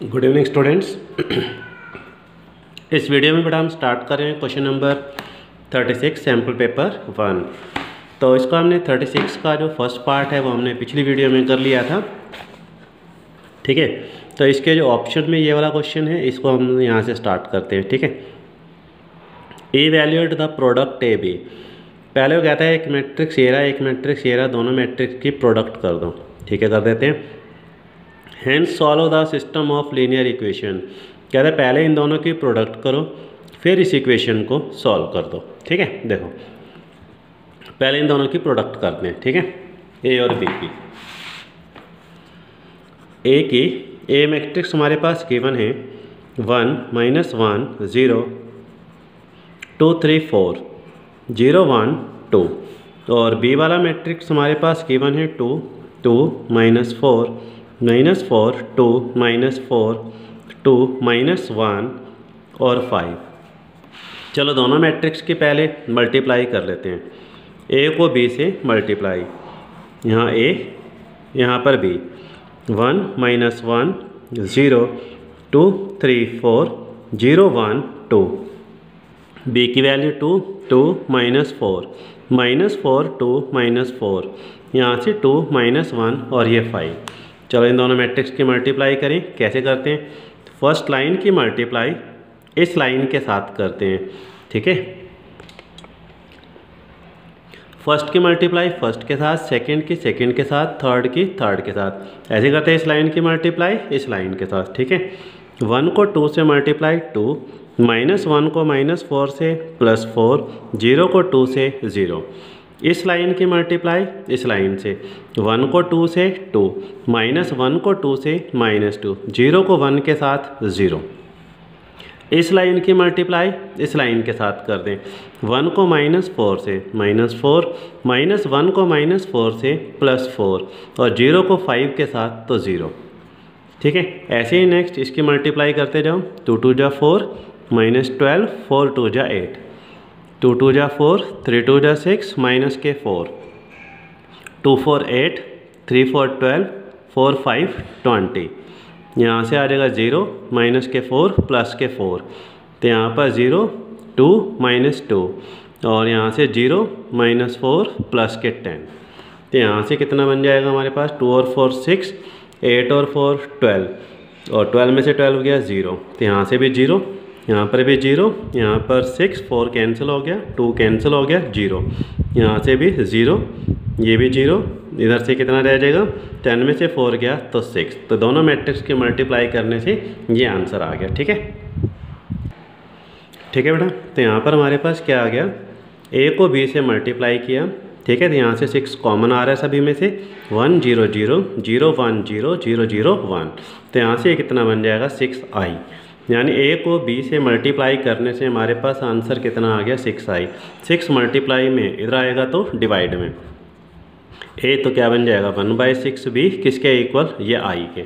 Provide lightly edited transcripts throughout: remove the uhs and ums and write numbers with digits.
Good evening students. इस video में बेटा हम स्टार्ट कर रहे हैं क्वेश्चन नंबर 36 सैम्पल पेपर 1। तो इसको हमने 36 का जो फर्स्ट पार्ट है वो हमने पिछली वीडियो में कर लिया था, ठीक है। तो इसके जो ऑप्शन में ये वाला क्वेश्चन है इसको हम यहाँ से स्टार्ट करते हैं, ठीक है। Evaluate the product A B. पहले वो कहता है एक मैट्रिक्स ए रहा एक मैट्रिक्स ए रहा, दोनों मैट्रिक्स की प्रोडक्ट कर दो, ठीक है, कर देते हैं। Hence solve the system of linear equation. कहते हैं पहले इन दोनों की प्रोडक्ट करो फिर इस इक्वेशन को सॉल्व कर दो, ठीक है। देखो पहले इन दोनों की प्रोडक्ट करते हैं, ठीक है, ए और बी की। ए मैट्रिक्स हमारे पास गिवन है 1 -1 0 2 3 4 0 1 2, और बी वाला मैट्रिक्स हमारे पास गिवन है 2 2 -4 -4 2 -4 2 -1 और 5। चलो दोनों मैट्रिक्स की पहले मल्टीप्लाई कर लेते हैं। ए को बी से मल्टीप्लाई, यहाँ ए यहाँ पर बी। 1 -1 0 2 3 4 0 1 2। बी की वैल्यू 2 2 -4 -4 2 -4, यहाँ से 2 -1 और ये 5। चलो इन दोनों मैट्रिक्स की मल्टीप्लाई करें। कैसे करते हैं? फर्स्ट लाइन की मल्टीप्लाई इस लाइन के साथ करते हैं, ठीक है। फर्स्ट की मल्टीप्लाई फर्स्ट के साथ, सेकंड की सेकंड के साथ, थर्ड की थर्ड के साथ। ऐसे करते हैं इस लाइन की मल्टीप्लाई इस लाइन के साथ, ठीक है। 1 को 2 से मल्टीप्लाई 2, -1 को -4 से +4, 0 को 2 से 0। इस लाइन की मल्टीप्लाई इस लाइन से, 1 को 2 से 2, -1 को 2 से -2, 0 को 1 के साथ 0। इस लाइन की मल्टीप्लाई इस लाइन के साथ कर दें। 1 को -4 से -4, -1 को -4 से +4 और 0 को 5 के साथ तो 0, ठीक है। ऐसे ही नेक्स्ट इसकी मल्टीप्लाई करते जाओ। 2 2 जा 4 -12, 4 2 जा 8, 2 2 जा 4, 3 2 जा 6 के 4, 2 4 8, 3 4 12, 4 5 20। यहाँ से आ जाएगा 0 के 4 के 4, तो यहाँ पर 0 2 -2 और यहाँ से 0 -4 के 10। तो यहाँ से कितना बन जाएगा हमारे पास? 2 और 4 6, 8 और 4 12, और 12 में से 12 गया 0, तो यहाँ से भी 0, यहाँ पर भी 0, यहाँ पर 6 4 कैंसिल हो गया, 2 कैंसिल हो गया 0, यहाँ से भी 0, ये भी 0, इधर से कितना रह जाएगा? 10 में से 4 गया तो 6। तो दोनों मैट्रिक्स की मल्टीप्लाई करने से ये आंसर आ गया, ठीक है। ठीक है बेटा, तो यहाँ पर हमारे पास क्या आ गया? ए को बी से मल्टीप्लाई किया, ठीक है। तो यहाँ से 6 कॉमन आ रहा है सभी में से, 1 0 0 0 1 0 0 0 1। तो यहाँ से कितना बन जाएगा? 6i। यानी ए को बी से मल्टीप्लाई करने से हमारे पास आंसर कितना आ गया? 6i। 6 मल्टीप्लाई में इधर आएगा तो डिवाइड में ए, तो क्या बन जाएगा? 1/6 बी किसके इक्वल? ये आई के।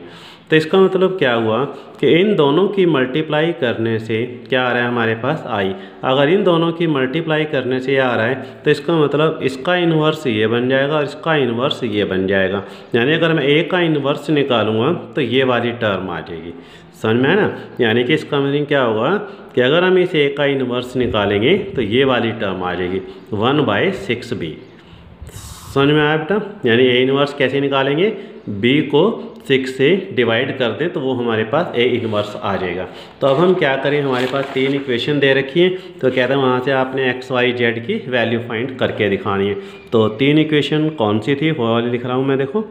तो इसका मतलब क्या हुआ कि इन दोनों की मल्टीप्लाई करने से क्या आ रहा है हमारे पास? आई। अगर इन दोनों की मल्टीप्लाई करने से आ रहा है तो इसका मतलब इसका इन्वर्स ये बन जाएगा और इसका इन्वर्स ये बन जाएगा। यानी अगर मैं ए का इन्वर्स निकालूंगा तो ये वाली टर्म आ जाएगी, समझ में है ना। यानी कि इसका मीनिंग क्या होगा कि अगर हम इस ए का इन्वर्स निकालेंगे तो ये वाली टर्म आ जाएगी 1/6 बी। समझ में आया बेटा? यानी ए इन्वर्स कैसे निकालेंगे? बी को 6 से डिवाइड कर दें तो वो हमारे पास ए इन्वर्स आ जाएगा। तो अब हम क्या करें? हमारे पास 3 इक्वेशन दे रखी है, तो कहते हैं वहाँ से आपने x y z की वैल्यू फाइंड करके दिखानी है। तो 3 इक्वेशन कौन सी थी वो वाली लिख रहा हूँ मैं, देखो।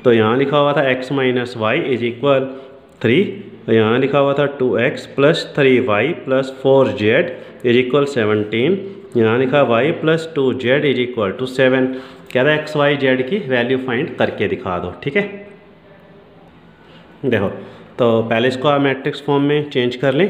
तो यहाँ लिखा हुआ था x - y = 3, यहाँ लिखा हुआ था 2x + 3y + 4z = 17, यहाँ लिखा y + 2z = 7। कहता है x y z की वैल्यू फाइंड करके दिखा दो, ठीक है। देखो तो पहले इसको आप मैट्रिक्स फॉर्म में चेंज कर लें।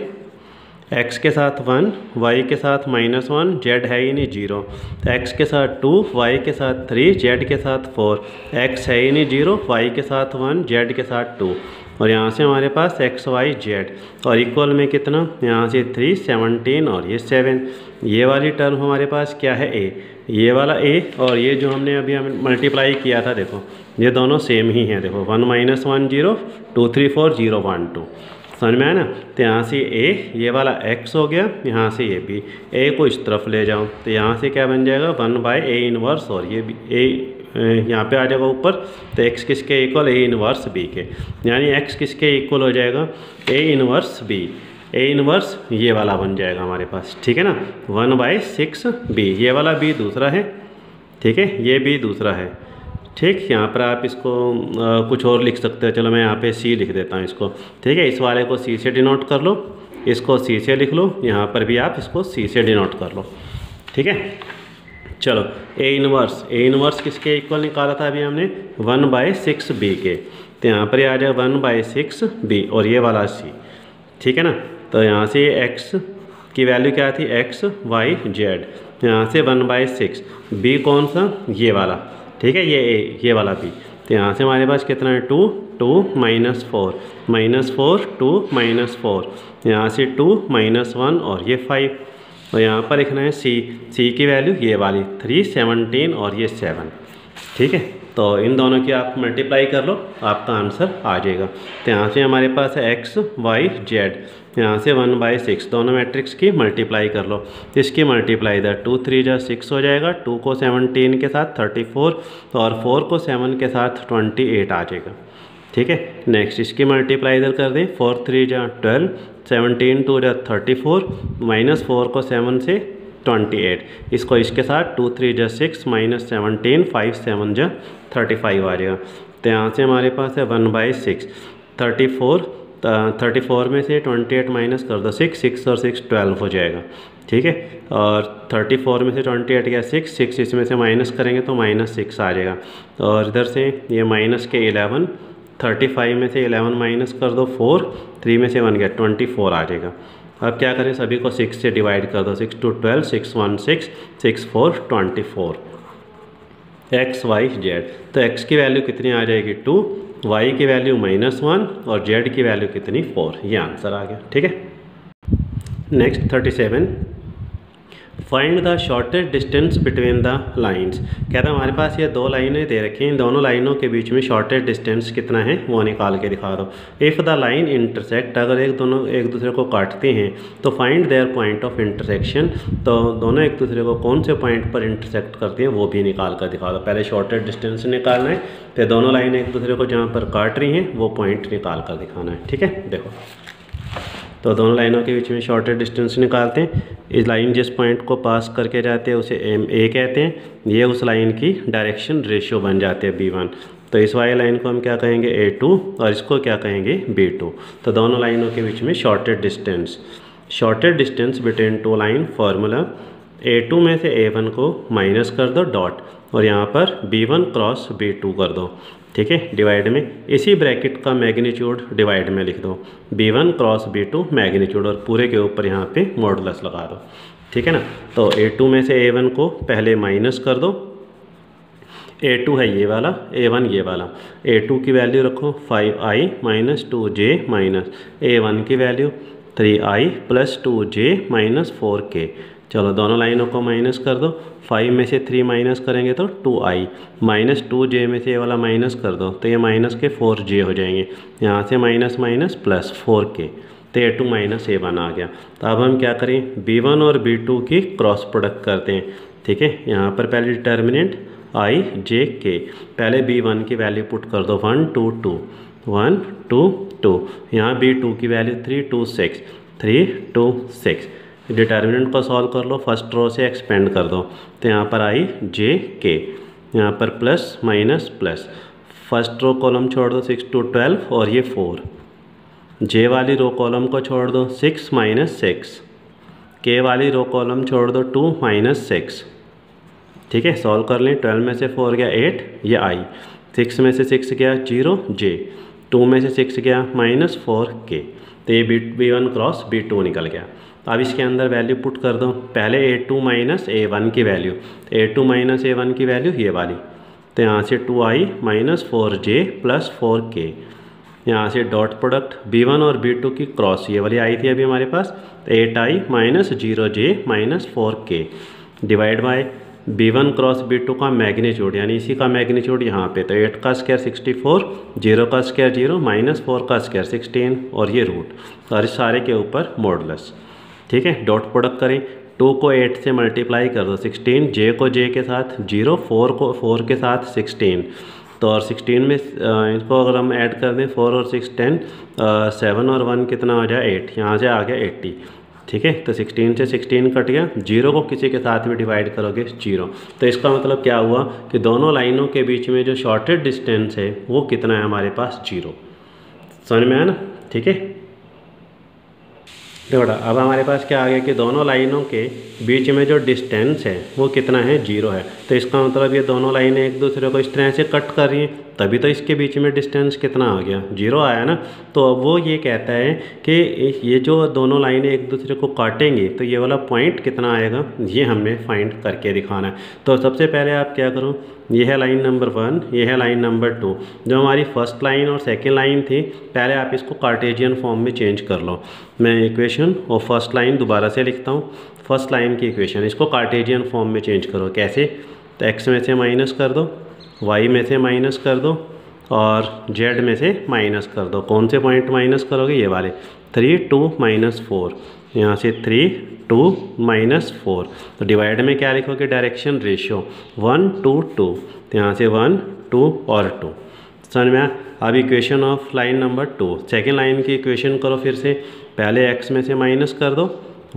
x के साथ 1, y के साथ -1, z है ही नहीं 0, तो x के साथ 2, y के साथ 3, z के साथ 4, x है ही नहीं 0, y के साथ 1, z के साथ 2, और यहाँ से हमारे पास x y z, और इक्वल में कितना? यहाँ से 3 17 और ये 7। ये वाली टर्म हमारे पास क्या है? a। ये वाला a और ये जो हमने अभी मल्टीप्लाई किया था, देखो ये दोनों सेम ही हैं। देखो 1 - 1 0, 2 3 4 0 1 2, समझ में आया ना। तो यहाँ से ए, ये वाला x हो गया, यहाँ से ये b, a को इस तरफ ले जाओ तो यहाँ से क्या बन जाएगा 1/a इनवर्स, और ये भी a यहाँ पे आ जाएगा ऊपर, तो x किसके इक्वल a इनवर्स b के, यानी x किसके इक्वल हो जाएगा a inverse b। a inverse ये वाला बन जाएगा हमारे पास, ठीक है ना, 1/6b, ये वाला b दूसरा है, ठीक है, ये b दूसरा है, ठीक। यहाँ पर आप इसको कुछ और लिख सकते हो, चलो मैं यहाँ पे c लिख देता हूँ इसको, ठीक है। इस वाले को c से डिनोट कर लो, इसको c से लिख लो, यहाँ पर भी आप इसको c से डिनोट कर लो, ठीक है। चलो a इनवर्स किसके इक्वल निकाला था अभी हमने 1/6b के, तो यहाँ पर आ जाएगा 1/6b और ये वाला c, ठीक है ना। तो यहाँ से x की वैल्यू क्या थी x y z, यहाँ से 1/6, b कौन सा ये वाला, ठीक है, ये a ये वाला b, तो यहाँ से हमारे पास कितना है 2 2 -4 -4 2 -4, यहाँ से 2 -1 और ये 5, और यहाँ पर लिखना है c की वैल्यू ये वाली 3 17 और ये 7, ठीक है। तो इन दोनों की आप मल्टीप्लाई कर लो, आपका आंसर आ जाएगा। तो यहाँ से हमारे पास है x y z, यहाँ से 1/6, दोनों मैट्रिक्स की मल्टीप्लाई कर लो, इसकी मल्टीप्लाई इधर 2 3 जा 6 हो जाएगा, 2 को 17 के साथ 34 और 4 को 7 के साथ 28 आ जाएगा, ठीक है। नेक्स्ट इसकी मल्टीप्लाई इधर कर दें, 4 3 जा 12, 17 2 जा 34, -4 को 7 से 28, इसको इसके साथ 2 3 जा 6 -17 5 7 जा 35 आ जाएगा। तो यहाँ से हमारे पास है 1/6, 34 में से 28 माइनस कर दो 6 और 6 12 हो जाएगा, ठीक है। और 34 में से 28 गया 6 इसमें से माइनस करेंगे तो -6 आ जाएगा, और इधर से ये माइनस के 11, 35 में से 11 माइनस कर दो 4, 3 में से 1 गया 24 आ जाएगा। अब क्या करें, सभी को 6 से डिवाइड कर दो, 6 2 12 6 1 6 6 4 24, x y z। तो x की वैल्यू कितनी आ जाएगी 2, y की वैल्यू -1 और z की वैल्यू कितनी 4, ये आंसर आ गया, ठीक है। Next 37, find the shortest distance between the lines. कहता है हमारे पास ये दो लाइनें दे रखी हैं, इन दोनों लाइनों के बीच में शॉर्टेस्ट डिस्टेंस कितना है वो निकाल के दिखा दो। इफ़ द लाइन इंटरसेक्ट, अगर दोनों एक दूसरे को काटते हैं तो find their point of intersection, तो दोनों एक दूसरे को कौन से पॉइंट पर इंटरसेक्ट करती हैं वो भी निकाल कर दिखा दो। पहले शॉर्टेस्ट डिस्टेंस निकालना है, फिर दोनों लाइनें एक दूसरे को जहाँ पर काट रही हैं वो पॉइंट निकाल कर दिखाना है, ठीक है। देखो तो दोनों लाइनों के बीच में शॉर्टेस्ट डिस्टेंस निकालते हैं। इस लाइन जिस पॉइंट को पास करके जाते हैं उसे ए कहते हैं, ये उस लाइन की डायरेक्शन रेशियो बन जाते हैं b1। तो इस वाली लाइन को हम क्या कहेंगे a2 और इसको क्या कहेंगे b2। तो दोनों लाइनों के बीच में shortest distance between two line formula, a2 में से a1 को माइनस कर दो डॉट, और यहाँ पर b1 क्रॉस b2 कर दो, ठीक है, डिवाइड में इसी ब्रैकेट का मैग्नीट्यूड डिवाइड में लिख दो, b1 क्रॉस b2 मैग्नीट्यूड, और पूरे के ऊपर यहाँ पे मॉडुलस लगा दो, ठीक है ना। तो a2 में से a1 को पहले माइनस कर दो, a2 है ये वाला, a1 ये वाला, a2 की वैल्यू रखो 5i minus 2j minus a1 की value 3i plus 2j minus 4k। चलो दोनों लाइनों को माइनस कर दो, 5 में से 3 माइनस करेंगे तो 2i माइनस 2j में से ये वाला माइनस कर दो तो ये माइनस के 4j हो जाएंगे, यहाँ से माइनस माइनस प्लस 4k, तो a2 माइनस a1 आ गया। तो अब हम क्या करें, b1 और b2 की क्रॉस प्रोडक्ट करते हैं, ठीक है। यहाँ पर पहले डिटर्मिनेंट i j k, पहले b1 की वैल्यू पुट कर दो 1 2 2 1 2 2, यहाँ b2 की वैल्यू 3 2 6 3 2 6। डिटर्मिनेंट को सॉल्व कर लो, फर्स्ट रो से एक्सपेंड कर दो, तो यहाँ पर आई जे के, यहाँ पर plus minus plus, first row column छोड़ दो 6 2 12 और ये 4, जे वाली रो कॉलम को छोड़ दो 6 माइनस 6, के वाली रो कॉलम छोड़ दो 2 माइनस 6, ठीक है। सॉल्व कर लें, 12 में से 4 गया 8, ये आई, 6 में से 6 गया 0 जे, 2 में से 6 गया माइनस 4 के, तो ये b1 क्रॉस b2 निकल गया। अब इसके अंदर वैल्यू पुट कर दो, पहले a2 माइनस a1 की वैल्यू, a2 माइनस a1 की वैल्यू ये वाली, तो यहाँ से 2i minus 4j plus 4k, यहाँ से डॉट प्रोडक्ट b1 और b2 की क्रॉस, ये वाली आई थी अभी हमारे पास, 8i minus 0j minus 4k divide by B1 cross B2 का मैग्नीट्यूड, यानी इसी का मैग्नीट्यूड यहाँ पे, तो 8 का स्क्वायर 64, 0 का स्क्वायर 0, -4 का स्क्वायर 16 और ये रूट, और इस सारे के ऊपर मॉडुलस। ठीक है, डॉट प्रोडक्ट करें, 2 को 8 से मल्टीप्लाई कर दो 16, j को j के साथ 0, 4 को 4 के साथ 16, तो और 16 में इनको अगर हम ऐड कर दें 4 और 6 10, 7 और 1 कितना हो जाए 8, यहाँ से आ गया 80। ठीक है, तो 16 से 16 कट गया, 0 को किसी के साथ भी डिवाइड करोगे 0, तो इसका मतलब क्या हुआ कि दोनों लाइनों के बीच में जो शॉर्टेड डिस्टेंस है वो कितना है हमारे पास 0। समझ में आया ना? ठीक है, देखो अब हमारे पास क्या आ गया कि दोनों लाइनों के बीच में जो डिस्टेंस है वो कितना है 0 है, तो इसका मतलब ये दोनों लाइनें एक दूसरे को इस तरह से कट कर रही हैं, तभी तो इसके बीच में डिस्टेंस कितना आ गया 0 आया ना। तो अब वो ये कहता है कि ये जो दोनों लाइनें एक दूसरे को काटेंगी तो ये वाला पॉइंट कितना आएगा, ये हमें फाइंड करके दिखाना है। तो सबसे पहले आप क्या करो, ये है लाइन नंबर 1, ये है लाइन नंबर 2, जो हमारी फर्स्ट लाइन और सेकेंड लाइन थी, पहले आप इसको कार्टेशियन फॉर्म में चेंज कर लो। मैं इक्वेशन और फर्स्ट लाइन दोबारा से लिखता हूँ, फर्स्ट लाइन की इक्वेशन, इसको कार्टेशियन फॉर्म में चेंज करो। कैसे? तो x में से माइनस कर दो, y में से माइनस कर दो और z में से माइनस कर दो। कौन से पॉइंट माइनस करोगे? ये वाले, 3 2 -4, यहाँ से 3 2 -4, तो डिवाइड में क्या लिखोगे? डायरेक्शन रेशियो 1 2 2, तो यहाँ से 1 2 और 2। समझ में? अब equation of line number 2, second line की इक्वेशन करो फिर से, पहले x में से माइनस कर दो,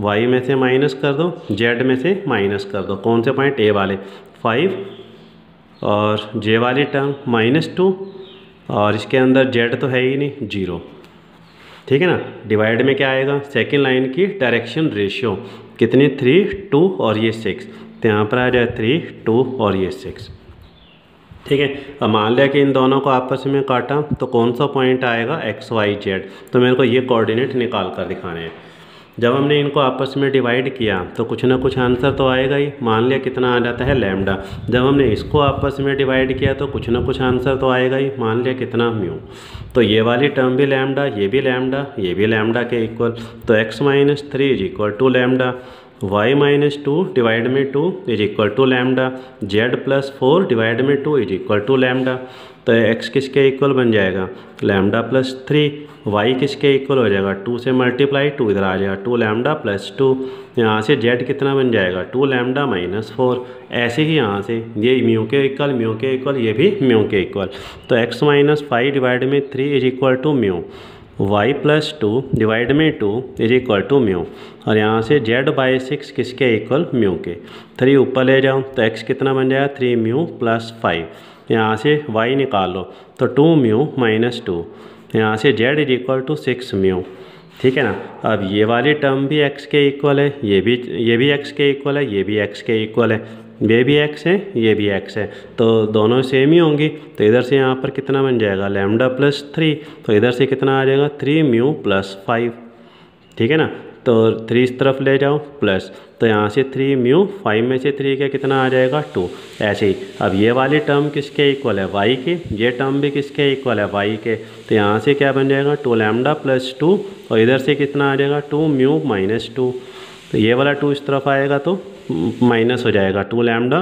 y में से माइनस कर दो, z में से माइनस कर दो। कौन से पॉइंट? a वाले, 5 और j वाली टर्म -2, और इसके अंदर z तो है ही नहीं, 0। ठीक है ना, डिवाइड में क्या आएगा? सेकेंड लाइन की डायरेक्शन रेशियो कितनी? 3 2 और ये 6, तो यहाँ पर आ जाए 3 2 और ये 6। ठीक है, अब मान लिया कि इन दोनों को आपस में काटा तो कौन सा पॉइंट आएगा? x y z, तो मेरे को ये कोऑर्डिनेट निकाल कर दिखाने हैं। जब हमने इनको आपस में डिवाइड किया तो कुछ ना कुछ आंसर तो आएगा ही। मान लिया कितना आ जाता है लैम्डा। जब हमने इसको आपस में डिवाइड किया तो कुछ ना कुछ आंसर तो आएगा ही। मान लिया कितना म्यू, तो ये वाली टर्म भी लैम्डा, ये भी लैम्डा, ये भी लैम्डा के इक्वल, तो x - 3 is equal to lambda, y - 2 divide में 2 is equal to lambda, z + 4 divide में 2 इज इक्वल टू लैम्डा। तो x किसके इक्वल बन जाएगा? लैम्डा + 3। y किसके इक्वल हो जाएगा? 2 से मल्टीप्लाई 2 इधर आ जाएगा, 2 लैम्डा + 2। यहाँ से z कितना बन जाएगा? 2 लैम्डा - 4। ऐसे ही यहाँ से ये म्यू के इक्वल, म्यू के इक्वल, ये भी म्यू के इक्वल। तो x - 5 डिवाइड में 3 is equal to mu, y + 2 divide में 2 इज इक्वल टू म्यू, और यहाँ से z/6 किसके इक्वल? म्यू के। 3 ऊपर ले जाओ तो x कितना बन जाएगा? 3 म्यू + 5। यहाँ से y निकालो तो 2 म्यू - 2, यहाँ से z is equal to 6 mu. ठीक है ना। अब ये वाली टर्म भी x के इक्वल है, ये भी x के इक्वल है, ये भी x के इक्वल है, ये भी x है, ये भी x है, तो दोनों सेम ही होंगी। तो इधर से यहाँ पर कितना बन जाएगा? लैम्डा + 3, तो इधर से कितना आ जाएगा? 3 म्यू + 5। ठीक है ना, तो 3 इस तरफ ले जाओ प्लस, तो यहाँ से 3 म्यू, 5 में से 3 का कितना आ जाएगा? 2। ऐसे ही अब ये वाली टर्म किसके इक्वल है? y के, ये टर्म भी किसके इक्वल है? y के। तो यहाँ से क्या बन जाएगा? 2 लैम्डा + 2, और इधर से कितना आ जाएगा? 2 म्यू - 2। तो ये वाला 2 इस तरफ आएगा तो माइनस हो जाएगा, 2 लैम्डा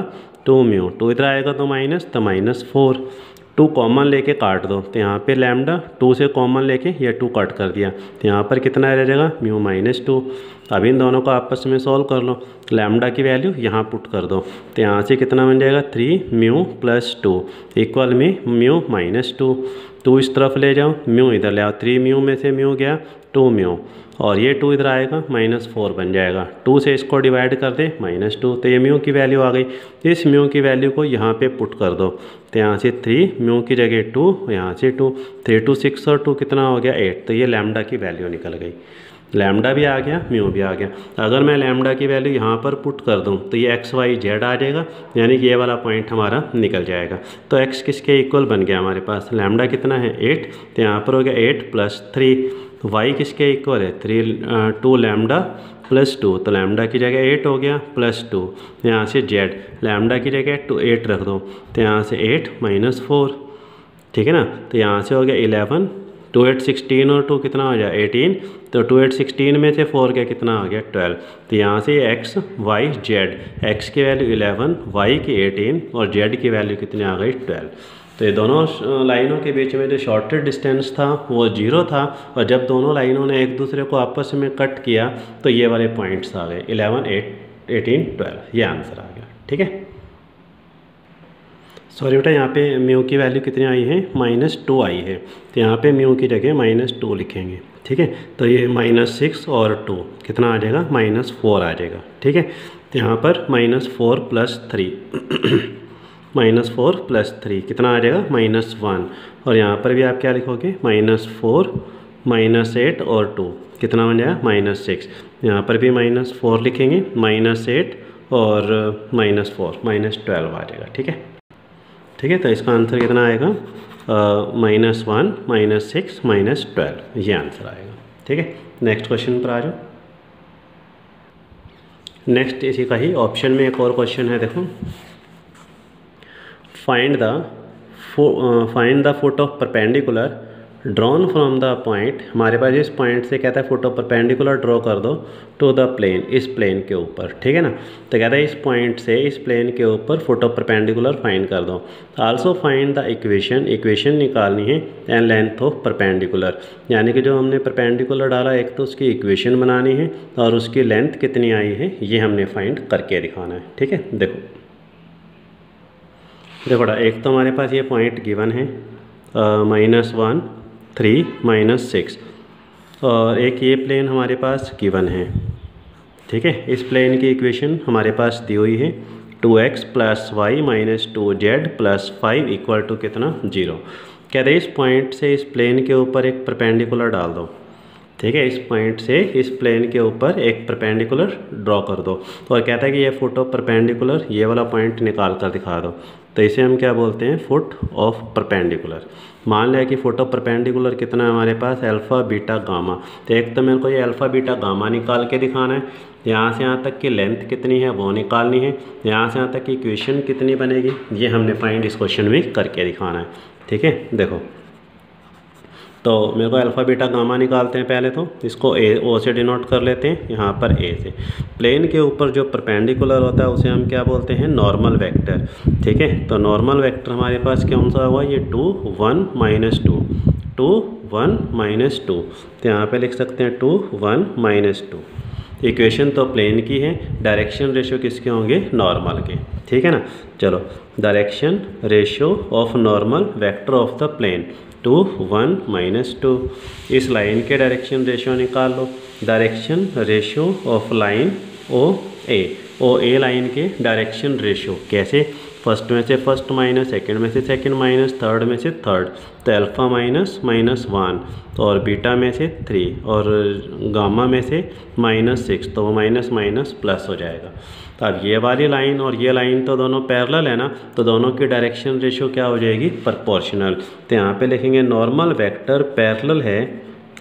2 म्यू, 2 इधर आएगा तो माइनस, तो -4। 2 कॉमन लेके काट दो, तो यहाँ पे लैम्डा 2 से कॉमन लेके ये 2 कट कर दिया, तो यहाँ पर कितना रह जाएगा? म्यू -2। अब इन दोनों को आपस में सॉल्व कर लो, लैम्डा की वैल्यू यहाँ पुट कर दो, तो यहाँ से कितना बन जाएगा? 3 म्यू + 2 इक्वल में म्यू -2। 2 इस तरफ ले जाओ, म्यू इधर ले आओ, 3 म्यू में से म्यू गया 2 म्यू, और ये 2 इधर आएगा -4 बन जाएगा। 2 से इसको डिवाइड कर दे -2, तो ये म्यू की वैल्यू आ गई। इस म्यू की वैल्यू को यहाँ पे पुट कर दो, तो यहाँ से 3 म्यू की जगह 2, यहाँ से 2, 3 2 6 और 2 कितना हो गया? 8। तो ये लैम्डा की वैल्यू निकल गई, लैम्डा भी आ गया, म्यू भी आ गया। अगर मैं लैम्डा की वैल्यू यहाँ पर पुट कर दूँ तो ये x y z आ जाएगा, यानी कि ये वाला पॉइंट हमारा निकल जाएगा। तो x किसके इक्वल बन गया हमारे पास? लैम्डा कितना है? 8, तो यहाँ पर हो गया 8 + 3। तो y किसके इक्वल है? 2 लैम्डा + 2, तो लैम्डा की जगह 8 हो गया +2, यहाँ से z, लैम्डा की जगह 8 रख दो, तो यहाँ से 8 - 4। ठीक है ना, तो यहाँ से हो गया 11 2 8 16 और 2 कितना हो जाए 18, तो 2 8 16 में से 4 क्या कितना आ गया 12। तो यहाँ से x y z, x की वैल्यू 11, y की 18 और z की वैल्यू कितनी आ गई 12। तो ये दोनों लाइनों के बीच में जो शॉर्टेस्ट डिस्टेंस था वो 0 था, और जब दोनों लाइनों ने एक दूसरे को आपस में कट किया तो ये वाले पॉइंट्स आ गए 11 8 18 12, ये आंसर आ गया। ठीक है, सॉरी बेटा यहाँ पे म्यू की वैल्यू कितनी आई है -2 आई है, तो यहाँ पे म्यू की जगह -2 लिखेंगे। ठीक है, तो ये -6 और 2 कितना आ जाएगा -4 आ जाएगा। ठीक है, तो यहाँ पर -4 + 3 -4 + 3 कितना आ जाएगा -1, और यहाँ पर भी आप क्या लिखोगे -4 -8 और 2 कितना बन जाएगा -6। यहाँ पर भी -4 लिखेंगे, -8 और -4 -12 आ जाएगा। ठीक है, ठीक है, तो इसका आंसर कितना आएगा -1 -6 -12, ये आंसर आएगा। ठीक है, नेक्स्ट क्वेश्चन पर आ जाओ। नेक्स्ट इसी का ही ऑप्शन में एक और क्वेश्चन है, देखो find the foot of perpendicular drawn from the point, हमारे पास इस पॉइंट से कहता है फुट ऑफ परपेंडिकुलर ड्रॉ कर दो टू द प्लेन, इस प्लेन के ऊपर। ठीक है ना, तो कहता है इस पॉइंट से इस प्लेन के ऊपर फुट ऑफ परपेंडिकुलर फाइंड कर दो। आल्सो फाइंड द इक्वेशन निकालनी है एंड लेंथ ऑफ परपेंडिकुलर, यानी कि जो हमने परपेंडिकुलर डाला एक तो उसकी इक्वेशन बनानी है और उसकी लेंथ कितनी आई है ये हमने फाइंड करके दिखाना है। ठीक है, देखो एक तो हमारे पास ये पॉइंट गिवन है -1 3 -6, और एक ये प्लेन हमारे पास गिवन है। ठीक है, इस प्लेन की इक्वेशन हमारे पास दी हुई है 2x + y - 2z + 5 = कितना 0। कहते हैं इस पॉइंट से इस प्लेन के ऊपर एक परपेंडिकुलर डाल दो। ठीक है, इस पॉइंट से इस प्लेन के ऊपर एक परपेंडिकुलर ड्रॉ कर दो, और कहता है कि ये फुट ऑफ परपेंडिकुलर ये वाला पॉइंट निकाल कर दिखा दो। तो इसे हम क्या बोलते हैं फुट ऑफ परपेंडिकुलर। मान लिया कि फुट ऑफ परपेंडिकुलर कितना है हमारे पास अल्फ़ा बीटा गामा, तो एक तो मेरे को ये अल्फ़ा बीटा गामा निकाल के दिखाना है, यहाँ से यहाँ तक की लेंथ कितनी है वो निकालनी है, यहाँ से यहाँ तक की इक्वेशन कितनी बनेगी ये हमने फाइंड इस क्वेश्चन में करके दिखाना है। ठीक है, देखो तो मेरे को अल्फ़ा बीटा गामा निकालते हैं। पहले तो इसको ओ से डिनोट कर लेते हैं, यहाँ पर ए से। प्लेन के ऊपर जो परपेंडिकुलर होता है उसे हम क्या बोलते हैं नॉर्मल वेक्टर। ठीक है, तो नॉर्मल वेक्टर हमारे पास कौन सा हुआ ये 2 1 -2 2 1 -2, तो यहाँ पे लिख सकते हैं 2 1 -2। इक्वेशन तो प्लेन की है, डायरेक्शन रेशियो किसके होंगे नॉर्मल के। ठीक है ना, चलो direction ratio of normal vector of the plane 2 1 -2, इस लाइन के डायरेक्शन रेशियो निकाल लो। Direction ratio of line O A line के डायरेक्शन रेशियो कैसे, फर्स्ट में से फर्स्ट माइनस, सेकंड में से सेकंड माइनस, थर्ड में से थर्ड, तो अल्फ़ा -1 और बीटा में से 3 और गामा में से -6, तो वो माइनस माइनस प्लस हो जाएगा। तो अब ये वाली लाइन और ये लाइन तो दोनों पैरेलल है ना, तो दोनों की डायरेक्शन रेशियो क्या हो जाएगी प्रोपोर्शनल। तो यहाँ पे लिखेंगे नॉर्मल वेक्टर पैरेलल है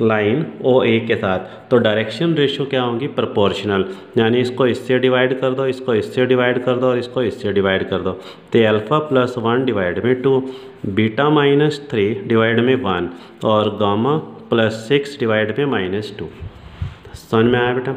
लाइन ओ ए के साथ, तो डायरेक्शन रेशियो क्या होंगी प्रोपोर्शनल, यानी इसको इससे डिवाइड कर दो, इसको इससे डिवाइड कर दो और इसको इससे डिवाइड कर दो। तो अल्फ़ा +1 डिवाइड में 2, बीटा -3 डिवाइड में 1 और गामा +6 डिवाइड में -2। समझ में आया बेटा?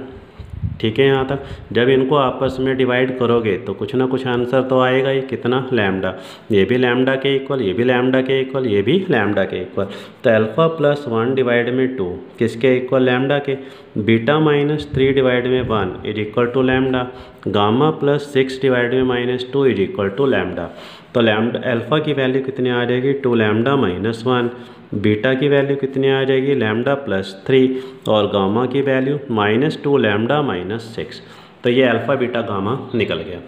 ठीक है, यहाँ तक जब इनको आपस में डिवाइड करोगे तो कुछ ना कुछ आंसर तो आएगा ही, कितना लैम्डा, ये भी लैम्डा के इक्वल, ये भी लैम्डा के इक्वल, ये भी लैम्डा के इक्वल। तो अल्फ़ा +1 डिवाइड में 2 किसके इक्वल लैम्डा के, बीटा -3 डिवाइड में 1 = लैम्डा, गामा +6 डिवाइड में -2 = लैम्डा। तो लैम्डा अल्फ़ा की वैल्यू कितनी आ जाएगी 2 लैम्डा -1, बीटा की वैल्यू कितनी आ जाएगी लैम्डा +3 और गामा की वैल्यू -2 लैम्डा -6। तो ये अल्फ़ा बीटा गामा निकल गया।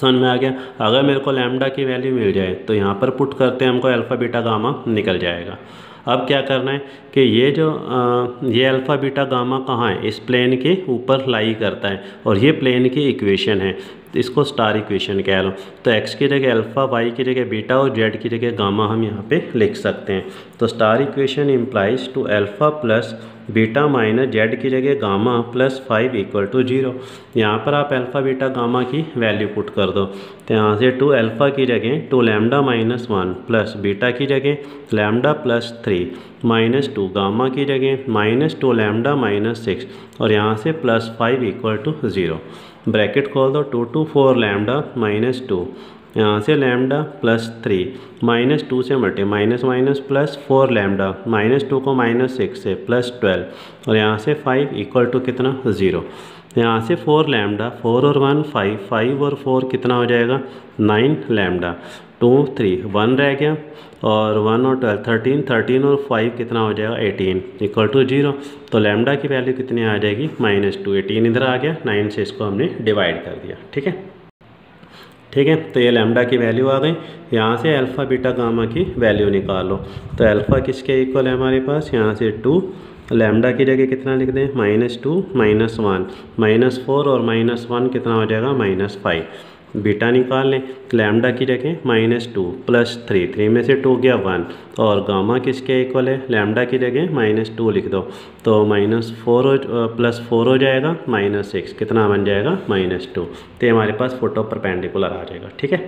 समझ में आ गया? अगर मेरे को लैम्डा की वैल्यू मिल जाए तो यहाँ पर पुट करते हैं, हमको अल्फ़ा बीटा गामा निकल जाएगा। अब क्या करना है कि ये जो ये अल्फ़ा बीटा गामा कहाँ है, इस प्लेन के ऊपर लाई करता है और ये प्लेन की इक्वेशन है। इसको स्टार इक्वेशन कह लो। तो x की जगह अल्फ़ा, y की जगह बीटा और z की जगह गामा हम यहाँ पे लिख सकते हैं। तो star equation implies to alpha plus beta minus Z की जगह गामा प्लस 5 इक्वल टू 0। यहाँ पर आप अल्फ़ा बीटा गामा की वैल्यू पुट कर दो। तो यहाँ से 2 अल्फ़ा की जगह 2 लैम्डा माइनस 1 प्लस बीटा की जगह लैम्डा प्लस 3 माइनस 2 गामा की जगह माइनस 2 लैम्डा माइनस 6 और यहाँ से प्लस 5 इक्वल टू 0। ब्रैकेट खोल दो। 2 to 4 लैम्डा माइनस 2, यहाँ से लैम्डा प्लस 3 माइनस 2 से multi minus minus plus 4 lambda minus 2 को माइनस 6 से प्लस 12 और यहाँ से 5 इक्वल टू कितना 0। यहाँ से 4 लैम्डा 4 और 1 5, 5 और 4 कितना हो जाएगा 9 लैम्डा 2 3 1 रह गया और 1 और 12 13, 13 और 5 कितना हो जाएगा 18 इक्वल टू 0। तो लैम्डा की वैल्यू कितनी आ जाएगी -2। 18 इधर आ गया, 9 से इसको हमने डिवाइड कर दिया। ठीक है, ठीक है। तो ये लैम्डा की वैल्यू आ गई। यहाँ से अल्फ़ा बीटा गामा की वैल्यू निकालो। तो अल्फ़ा किसके इक्वल है हमारे पास, यहाँ से 2 लैम्डा की जगह कितना लिख दें -2 -1 -4 और -1 कितना हो जाएगा -5। बीटा निकाल लें। लैम्डा की जगह -2 प्लस 3, 3 में से 2 गया 1 और गामा किसके इक्वल है, लैम्डा की जगह -2 लिख दो। तो -4 प्लस 4 हो जाएगा -6 कितना बन जाएगा -2। तो ये हमारे पास फोटो परपेंडिकुलर आ जाएगा। ठीक है,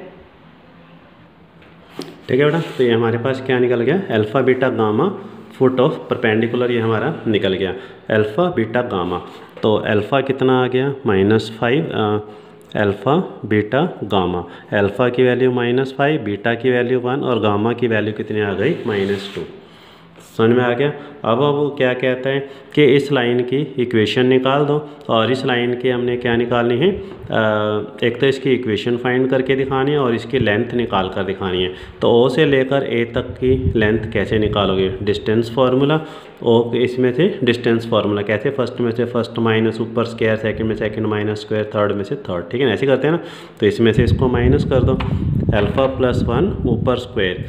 ठीक है बेटा। तो ये हमारे पास क्या निकल गया, alpha beta gamma foot of perpendicular, ये हमारा निकल गया अल्फ़ा बीटा गामा। तो अल्फ़ा कितना आ गया -5 अल्फ़ा बीटा गामा। अल्फ़ा की वैल्यू -5, बीटा की वैल्यू 1 और गामा की वैल्यू कितनी आ गई -2। समझ में आ गया। अब वो क्या कहता है कि इस लाइन की इक्वेशन निकाल दो और इस लाइन की हमने क्या निकालनी है, एक तो इसकी इक्वेशन फाइंड करके दिखानी है और इसकी लेंथ निकाल कर दिखानी है। तो ओ से लेकर ए तक की लेंथ कैसे निकालोगे, डिस्टेंस फार्मूला। ओ इसमें से डिस्टेंस फार्मूला कैसे, फर्स्ट में से फर्स्ट माइनस ऊपर स्क्वायर, सेकंड में सेकंड माइनस स्क्वायर, थर्ड में से थर्ड। ठीक है ना, ऐसे करते हैं ना। तो इसमें से इसको माइनस कर दो, अल्फ़ा प्लस 1 ऊपर square,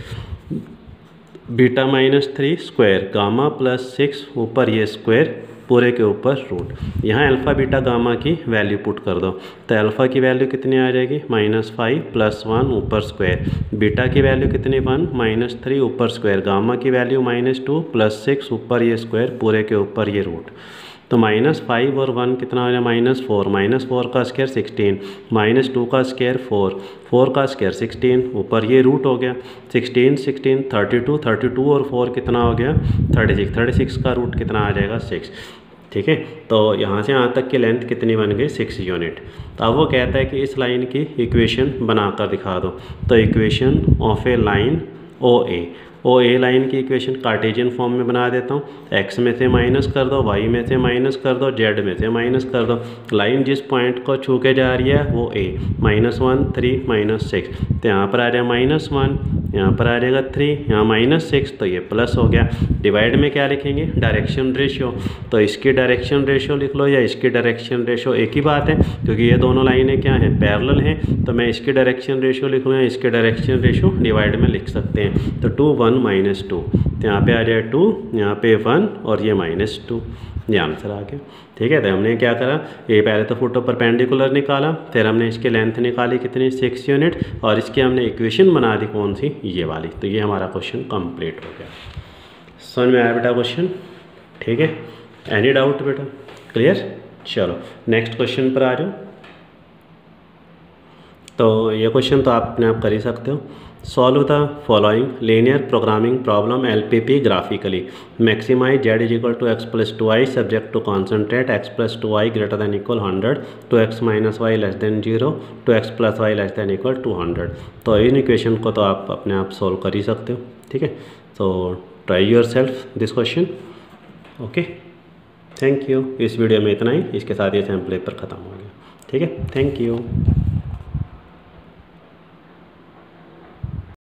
beta -3 square, gamma plus 6 ऊपर ये स्क्वायर पूरे के ऊपर रूट। यहाँ अल्फ़ा बीटा गामा की वैल्यू पुट कर दो। तो अल्फ़ा की वैल्यू कितनी आ जाएगी -5 प्लस 1 ऊपर स्क्वायर, बीटा की वैल्यू कितनी 1 -3 ऊपर स्क्वायर, गामा की वैल्यू -2 प्लस 6 ऊपर ये स्क्वायर पूरे के ऊपर ये रूट। तो -5 और 1 कितना हो जाए -4, -4 का स्क्वायर 16, -2 का स्क्वायर 4, 4 का स्क्वायर 16 ऊपर ये रूट हो गया। 16 16 32, 32 और 4 कितना हो गया 36, 36 का रूट कितना आ जाएगा 6। ठीक है, तो यहाँ से यहाँ तक की लेंथ कितनी बन गई 6 यूनिट। तो अब वो कहता है कि इस लाइन की इक्वेशन बनाकर दिखा दो। तो equation of A line O A line की इक्वेशन कार्टेशियन फॉर्म में बना देता हूँ। एक्स में से माइनस कर दो, वाई में से माइनस कर दो, जेड में से माइनस कर दो। लाइन जिस पॉइंट को छू के जा रही है वो ए, -1 3 -6। तो यहाँ पर आ जाए -1, यहाँ पर आ जाएगा 3, यहाँ -6, तो ये प्लस हो गया। डिवाइड में क्या लिखेंगे, डायरेक्शन रेशियो। तो इसकी डायरेक्शन रेशियो लिख लो या इसकी डायरेक्शन रेशियो, एक ही बात है क्योंकि ये दोनों लाइनें क्या हैं, पैरेलल हैं। तो मैं इसकी डायरेक्शन रेशियो लिख लूँ या इसके डायरेक्शन रेशियो डिवाइड में लिख सकते हैं। तो 2 1 -2, तो यहाँ पे आ जाए 2, यहाँ पे 1 और ये -2, ये आंसर आ गया। ठीक है, तो हमने क्या करा, ये पहले तो फोटो परपेंडिकुलर निकाला, फिर हमने इसकी लेंथ निकाली कितनी 6 यूनिट और इसकी हमने इक्वेशन बना दी कौन सी, ये वाली। तो ये हमारा क्वेश्चन कंप्लीट हो गया। समझ में आया बेटा क्वेश्चन। ठीक है, एनी डाउट बेटा, क्लियर। चलो नेक्स्ट क्वेश्चन पर आ जाओ। तो ये क्वेश्चन तो आप अपने आप कर ही सकते हो। Solve the following linear programming problem LPP graphically. Maximise z = x + 2i subject to concentrate x + 2i > 100 to x - y <0 to x + y > 200। तो इन इक्वेशन को तो आप अपने आप सॉल्व कर ही सकते हो। ठीक है, तो try your self this question. Okay, thank you. इस वीडियो में इतना ही, इसके साथ ये सैम्पल पेपर ख़त्म हो गया। ठीक है, थैंक यू।